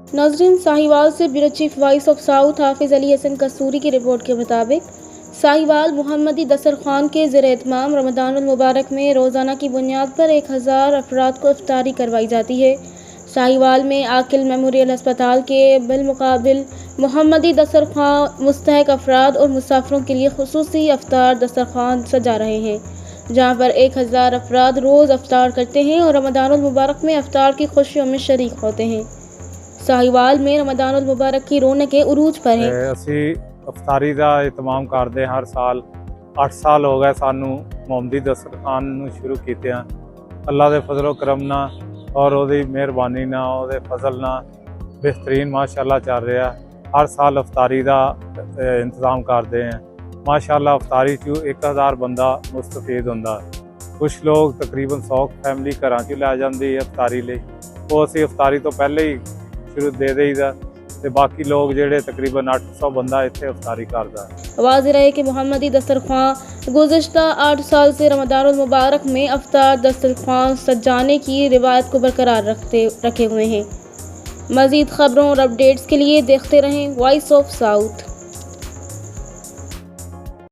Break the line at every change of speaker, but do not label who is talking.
नाज़रीन, साहिवाल से bureau chief voice of south हाफिज़ अली हसन कस्तूरी की रिपोर्ट के मुताबिक साहिवाल मुहम्मदी दस्तरखान के ज़ेर-ए-एहतमाम रमज़ानुल मुबारक में रोज़ाना की बुनियाद पर 1000 अफराद को इफ्तारी करवाई जाती है। साहिवाल में आकिल मेमोरियल अस्पताल के बिलमुकाबिल मुहम्मदी दस्तरखान मुस्तहक अफराद और मुसाफिरों के लिए खुसूसी अफ्तार दस्तरखान सजा रहे हैं, जहाँ पर 1000 अफराद रोज़ अफ्तार करते हैं और रमज़ानुल मुबारक में अफ्तार की खुशियों में शरीक होते हैं। साहिवाल में रमज़ानुल मुबारक की रौनकें उरूज पर हैं।
ਅਸੀਂ ਅਫਤਾਰੀ ਦਾ ਇਤਮਾਮ ਕਰਦੇ ਹਰ ਸਾਲ 8 ਸਾਲ ਹੋ ਗਏ ਸਾਨੂੰ ਮੁਹੰਮਦੀ ਦਸਤਰਖਾਨ ਨੂੰ ਸ਼ੁਰੂ ਕੀਤਿਆਂ। ਅੱਲਾ ਦੇ ਫਜ਼ਲ ਕਰਮ ਨਾਲ ਔਰ ਉਹਦੀ ਮਿਹਰਬਾਨੀ ਨਾਲ ਉਹਦੇ ਫਜ਼ਲ ਨਾਲ ਬਿਹਤਰੀਨ ਮਾਸ਼ਾਅੱਲਾ ਚੱਲ ਰਿਹਾ। ਹਰ ਸਾਲ ਅਫਤਾਰੀ ਦਾ ਇੰਤਜ਼ਾਮ ਕਰਦੇ ਹਾਂ। ਮਾਸ਼ਾਅੱਲਾ ਅਫਤਾਰੀ 'ਚ 1000 ਬੰਦਾ ਮੁਸਤਫੀਦ ਹੁੰਦਾ। ਕੁਛ ਲੋਕ ਤਕਰੀਬਨ 100 ਫੈਮਿਲੀ ਘਰਾਂ 'ਚ ਲੈ ਜਾਂਦੀ ਹੈ ਅਫਤਾਰੀ ਲਈ। ਉਹ ਅਸੀਂ ਅਫਤਾਰੀ ਤੋਂ ਪਹਿਲੇ ਹੀ शुरू दे देईदा ते बाकी लोग जेड़े तकरीबन 800 बंदा इत्थे अफ्तारी करदा।
वाज़ेह रहे कि मुहम्मदी दस्तरखान गुज़िश्ता 8 साल से रमज़ानुल मुबारक में अफ्तार दस्तरखान सजाने की रिवायत को बरकरार रखे हुए हैं। मज़ीद खबरों और अपडेट्स के लिए देखते रहें वॉइस ऑफ साउथ।